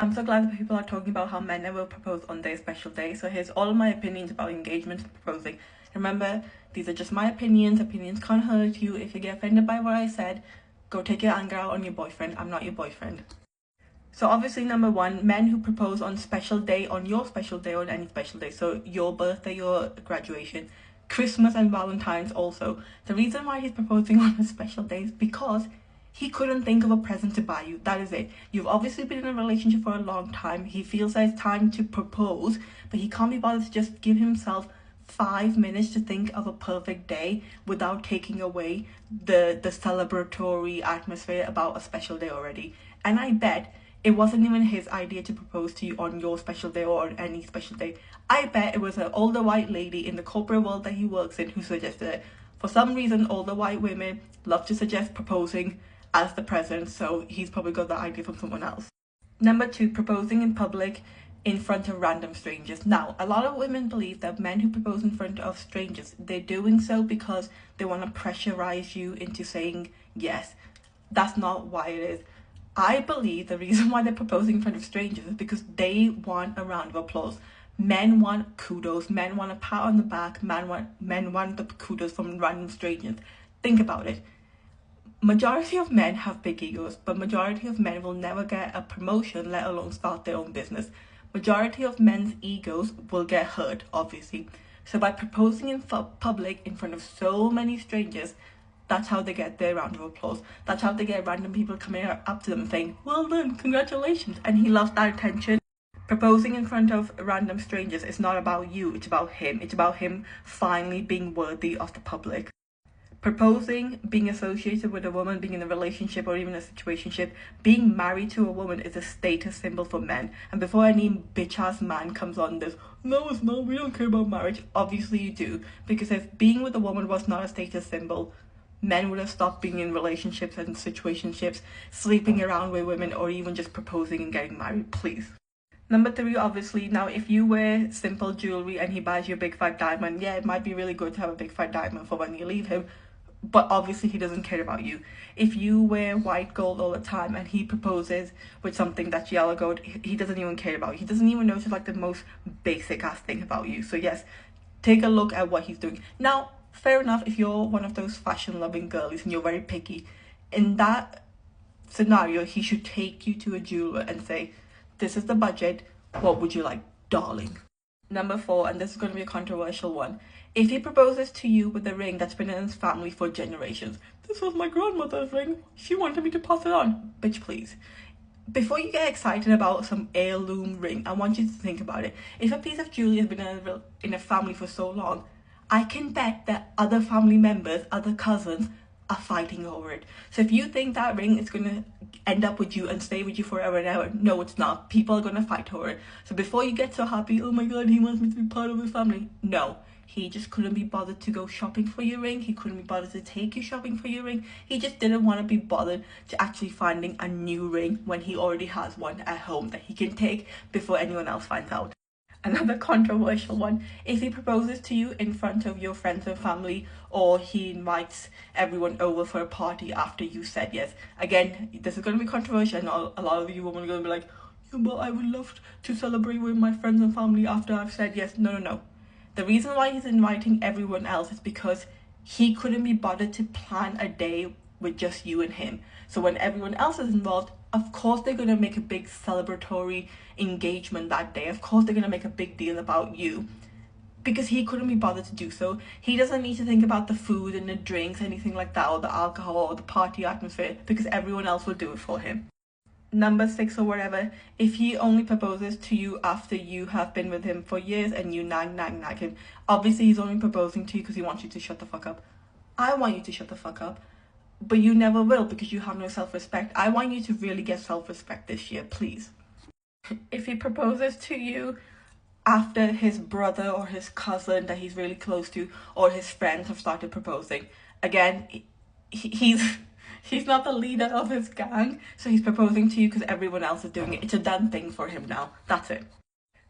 I'm so glad that people are talking about how men never propose on their special day. So here's all of my opinions about engagement and proposing. Remember, these are just my opinions. Opinions can't hurt you. If you get offended by what I said, go take your anger out on your boyfriend. I'm not your boyfriend. So obviously, number one, men who propose on special day, on your special day, or on any special day. So your birthday, your graduation, Christmas and Valentine's also. The reason why he's proposing on a special day is because he couldn't think of a present to buy you. That is it. You've obviously been in a relationship for a long time. He feels that it's time to propose, but he can't be bothered to just give himself 5 minutes to think of a perfect day without taking away the celebratory atmosphere about a special day already. And I bet it wasn't even his idea to propose to you on your special day or on any special day. I bet it was an older white lady in the corporate world that he works in who suggested it. For some reason, older white women love to suggest proposing as the present, so he's probably got that idea from someone else. Number two, proposing in public in front of random strangers. Now, a lot of women believe that men who propose in front of strangers, they're doing so because they want to pressurize you into saying yes. That's not why it is. I believe the reason why they're proposing in front of strangers is because they want a round of applause. Men want kudos. Men want a pat on the back. Men want the kudos from random strangers. Think about it. Majority of men have big egos, but majority of men will never get a promotion, let alone start their own business. Majority of men's egos will get hurt, obviously. So by proposing in public in front of so many strangers, that's how they get their round of applause. That's how they get random people coming up to them saying, well done, congratulations. And he loves that attention. Proposing in front of random strangers is not about you, it's about him. It's about him finally being worthy of the public. Proposing, being associated with a woman, being in a relationship or even a situationship, being married to a woman is a status symbol for men. And before any bitch-ass man comes on this, no it's not, we don't care about marriage, obviously you do. Because if being with a woman was not a status symbol, men would have stopped being in relationships and situationships, sleeping around with women, or even just proposing and getting married, please. Number three, obviously, now if you wear simple jewelry and he buys you a big fat diamond, yeah, it might be really good to have a big fat diamond for when you leave him, but obviously he doesn't care about you. If you wear white gold all the time and he proposes with something that's yellow gold, he doesn't even care about you. He doesn't even notice like the most basic ass thing about you. So yes, take a look at what he's doing. Now, fair enough, if you're one of those fashion loving girlies and you're very picky, in that scenario he should take you to a jeweler and say, this is the budget, what would you like, darling? Number four, and this is going to be a controversial one. If he proposes to you with a ring that's been in his family for generations, this was my grandmother's ring, she wanted me to pass it on. Bitch, please. Before you get excited about some heirloom ring, I want you to think about it. If a piece of jewelry has been in a family for so long, I can bet that other family members, other cousins, are fighting over it. So if you think that ring is going to end up with you and stay with you forever and ever, no, it's not. People are going to fight over it. So before you get so happy, oh my god, he wants me to be part of his family. No, he just couldn't be bothered to go shopping for your ring. He couldn't be bothered to take you shopping for your ring. He just didn't want to be bothered to actually finding a new ring when he already has one at home that he can take before anyone else finds out. Another controversial one, if he proposes to you in front of your friends and family, or he invites everyone over for a party after you said yes. Again, this is going to be controversial, and a lot of you women are going to be like, yeah, but I would love to celebrate with my friends and family after I've said yes. No. The reason why he's inviting everyone else is because he couldn't be bothered to plan a day with just you and him. So when everyone else is involved, of course they're going to make a big celebratory engagement that day. Of course they're going to make a big deal about you, because he couldn't be bothered to do so. He doesn't need to think about the food and the drinks, anything like that, or the alcohol or the party atmosphere, because everyone else will do it for him. Number six or whatever, if he only proposes to you after you have been with him for years and you nag him, obviously he's only proposing to you because he wants you to shut the fuck up. I want you to shut the fuck up, but you never will because you have no self-respect. I want you to really get self-respect this year, please. If he proposes to you after his brother or his cousin that he's really close to, or his friends have started proposing, again, he's not the leader of his gang, so he's proposing to you because everyone else is doing it. It's a done thing for him now. That's it.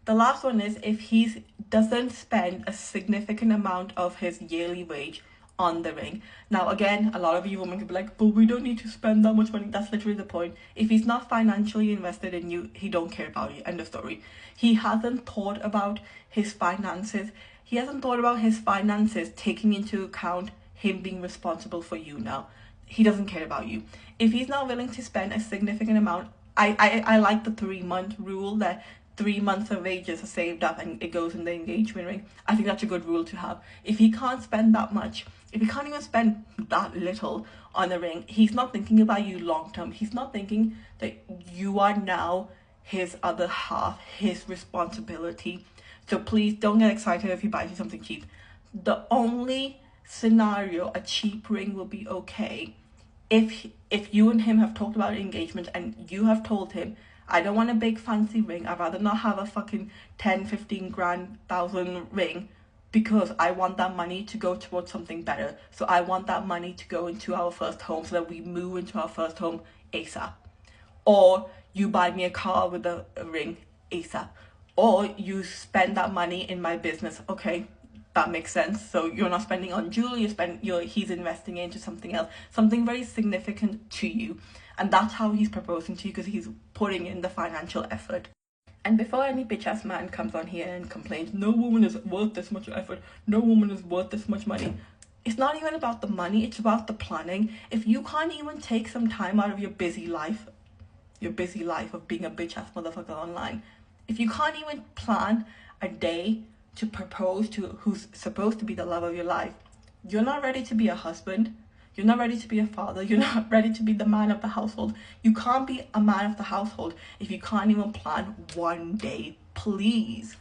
The last one is if he doesn't spend a significant amount of his yearly wage on the ring. Now again, a lot of you women could be like, but we don't need to spend that much money. That's literally the point. If he's not financially invested in you, he don't care about you. End of story. He hasn't thought about his finances. He hasn't thought about his finances taking into account him being responsible for you now. He doesn't care about you. If he's not willing to spend a significant amount, I like the 3-month rule, that 3 months of wages are saved up and it goes in the engagement ring. I think that's a good rule to have. If he can't spend that much, if he can't even spend that little on a ring, he's not thinking about you long term. He's not thinking that you are now his other half, his responsibility. So please don't get excited if he buys you something cheap. The only scenario a cheap ring will be okay if you and him have talked about engagement and you have told him, I don't want a big fancy ring. I'd rather not have a fucking 10, 15 grand, 1,000 ring, because I want that money to go towards something better. So I want that money to go into our first home so that we move into our first home ASAP. Or you buy me a car with a ring ASAP. Or you spend that money in my business. Okay, that makes sense. So you're not spending on jewelry, he's investing into something else, something very significant to you. And that's how he's proposing to you, because he's putting in the financial effort. And before any bitch ass man comes on here and complains, no woman is worth this much effort, no woman is worth this much money, it's not even about the money, it's about the planning. If you can't even take some time out of your busy life of being a bitch ass motherfucker online, if you can't even plan a day to propose to who's supposed to be the love of your life, you're not ready to be a husband. You're not ready to be a father. You're not ready to be the man of the household. You can't be a man of the household if you can't even plan one day. Please.